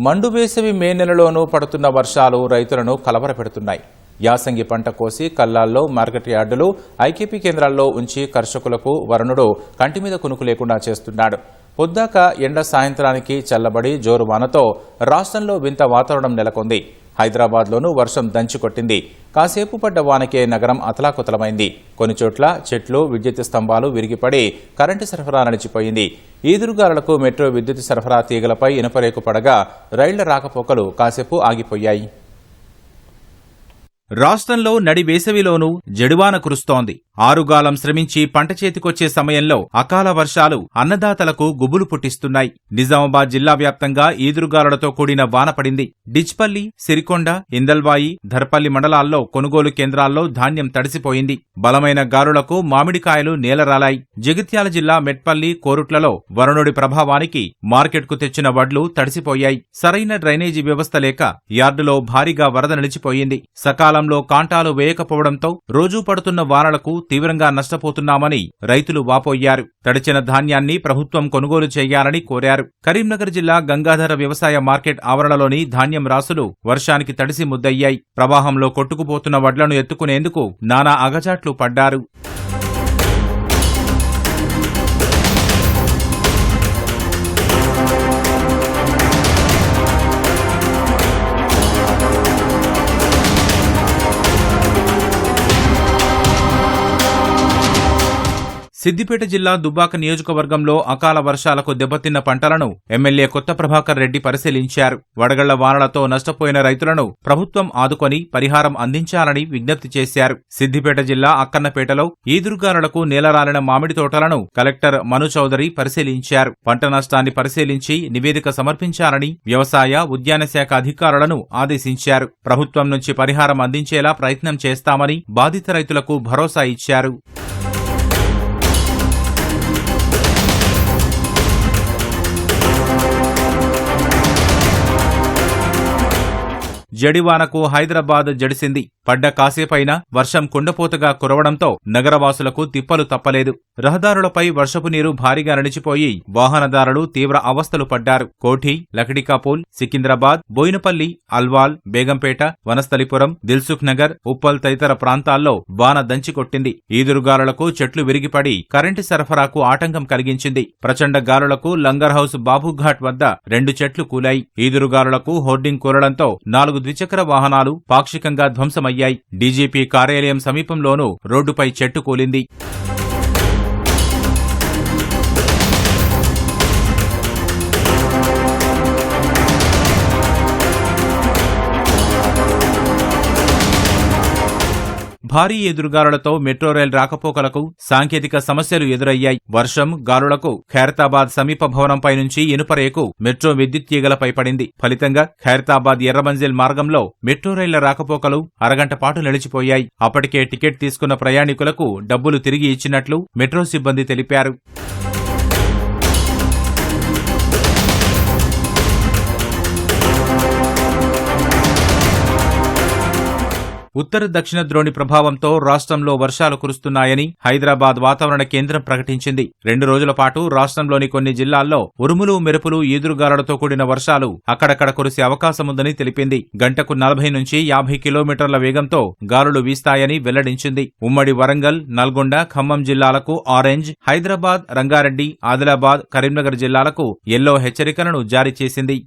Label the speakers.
Speaker 1: మండు వేసవి మే నెలలోనూ పడుతున్న వర్షాలు రైతులను కలవరపెడుతున్నాయి. యాసంగి పంట కోసి కల్లాల్లో మార్కెట్ యార్డులు ఐకేపీ కేంద్రాల్లో ఉంచి కర్షకులకు వరుణుడు కంటి మీద కునుకు లేకుండా చేస్తున్నాడు. పొద్దాక ఎండ సాయంత్రానికి చల్లబడి జోరు వానతో రాష్ట్రంలో వింత వాతావరణం నెలకొంది. హైదరాబాద్లోనూ వర్షం దంచుకొట్టింది. కాసేపు పడ్డ వానకే నగరం అతలాకుతలమైంది. కొన్ని చోట్ల చెట్లు, విద్యుత్ స్తంభాలు విరిగిపడి కరెంటు సరఫరా నిలిచిపోయింది. ఈదురుగాలులకు మెట్రో విద్యుత్ సరఫరా తీగలపై ఇనుపరేకు పడగా రైళ్ల రాకపోకలు కాసేపు ఆగిపోయాయి. రాష్ట్రంలో నడి వేసవిలోనూ జడివాన కురుస్తోంది. ఆరుగాలం శ్రమించి పంట చేతికొచ్చే సమయంలో అకాల వర్షాలు అన్నదాతలకు గుబులు పుట్టిస్తున్నాయి. నిజామాబాద్ జిల్లా వ్యాప్తంగా ఈదురుగాలులతో కూడిన వాన పడింది. డిచ్పల్లి, సిరికొండ, ఇందల్వాయి, ధర్పల్లి మండలాల్లో కొనుగోలు కేంద్రాల్లో ధాన్యం తడిసిపోయింది. బలమైన గాలులకు మామిడికాయలు నేలరాలాయి. జగిత్యాల జిల్లా మెట్పల్లి, కోరుట్లలో వరుణుడి ప్రభావానికి మార్కెట్కు తెచ్చిన వడ్లు తడిసిపోయాయి. సరైన డ్రైనేజీ వ్యవస్థ లేక యార్డులో భారీగా వరద నిలిచిపోయింది. సకాలంలో కాంటాలు వేయకపోవడంతో రోజూ పడుతున్న వానలకు తీవ్రంగా నష్టపోతున్నామని రైతులు వాపోయ్యారు. తడిచిన ధాన్యాన్ని ప్రభుత్వం కొనుగోలు చేయాలని కోరారు. కరీంనగర్ జిల్లా గంగాధర వ్యవసాయ మార్కెట్ ఆవరణలోని ధాన్యం రాసులు వర్షానికి తడిసి ముద్దయ్యాయి. ప్రవాహంలో కొట్టుకుపోతున్న వడ్లను ఎత్తుకునేందుకు నానా అగచాట్లు పడ్డారు. సిద్దిపేట జిల్లా దుబ్బాక నియోజకవర్గంలో అకాల వర్షాలకు దెబ్బతిన్న పంటలను ఎమ్మెల్యే కొత్త ప్రభాకర్ రెడ్డి పరిశీలించారు. వడగళ్ల వానలతో నష్టపోయిన రైతులను ప్రభుత్వం ఆదుకొని పరిహారం అందించాలని విజ్ఞప్తి చేశారు. సిద్దిపేట జిల్లా అక్కన్నపేటలో ఈదురుగాలులకు నేలరాలిన మామిడి తోటలను కలెక్టర్ మను చౌదరి పరిశీలించారు. పంట నష్టాన్ని పరిశీలించి నివేదిక సమర్పించాలని వ్యవసాయ, ఉద్యాన శాఖ అధికారులను ఆదేశించారు. ప్రభుత్వం నుంచి పరిహారం అందించేలా ప్రయత్నం చేస్తామని బాధిత రైతులకు భరోసా ఇచ్చారు. జడివానకు హైదరాబాద్ జడిసింది. పడ్డ కాసేపైనా వర్షం కుండపోతగా కురవడంతో నగరవాసులకు తిప్పలు తప్పలేదు. రహదారులపై వర్షపు నీరు భారీగా నిలిచిపోయి వాహనదారులు తీవ్ర అవస్థలు పడ్డారు. కోఠి, లకడికాపూల్, సికింద్రాబాద్, బోయినపల్లి, అల్వాల్, బేగంపేట, వనస్థలిపురం, దిల్సుఖ్ నగర్, ఉప్పల్ తదితర ప్రాంతాల్లో వాన దంచికొట్టింది. ఈదురుగాలులకు చెట్లు విరిగిపడి కరెంటు సరఫరాకు ఆటంకం కలిగించింది. ప్రచండ గాలులకు లంగర్ హౌస్ బాబుఘాట్ వద్ద 2 చెట్లు కూలాయి. ఈదురుగాలులకు హోర్డింగ్ కూలడంతో 4 ద్విచక్ర వాహనాలు పాక్షికంగా ధ్వంసమయ్యాయి. డీజీపీ కార్యాలయం సమీపంలోనూ రోడ్డుపై చెట్టు కూలింది. భారీ ఎదురుగాలులతో మెట్రో రైల్ రాకపోకలకు సాంకేతిక సమస్యలు ఎదురయ్యాయి. వర్షం, గాలులకు ఖైరతాబాద్ సమీప భవనంపై నుంచి ఇనుపరేకు మెట్రో విద్యుత్ తీగలపై పడింది. ఫలితంగా ఖైరతాబాద్ ఎర్రమంజిల్ మార్గంలో మెట్రో రైళ్ల రాకపోకలు అరగంట పాటు నిలిచిపోయాయి. అప్పటికే టికెట్ తీసుకున్న ప్రయాణికులకు డబ్బులు తిరిగి ఇచ్చినట్లు మెట్రో సిబ్బంది తెలిపారు. ఉత్తర దక్షిణ ద్రోణి ప్రభావంతో రాష్ట్రంలో వర్షాలు కురుస్తున్నాయని హైదరాబాద్ వాతావరణ కేంద్రం ప్రకటించింది. 2 రోజుల పాటు రాష్ట్రంలోని కొన్ని జిల్లాల్లో ఉరుములు, మెరుపులు, ఈదురుగాలులతో కూడిన వర్షాలు అక్కడక్కడ కురిసే అవకాశముందని తెలిపింది. గంటకు 40 నుంచి 50 కిలోమీటర్ల వేగంతో గాలులు వీస్తాయని వెల్లడించింది. ఉమ్మడి వరంగల్, నల్గొండ, ఖమ్మం జిల్లాలకు ఆరెంజ్, హైదరాబాద్, రంగారెడ్డి, ఆదిలాబాద్, కరీంనగర్ జిల్లాలకు యెల్లో హెచ్చరికలను జారీ చేసింది.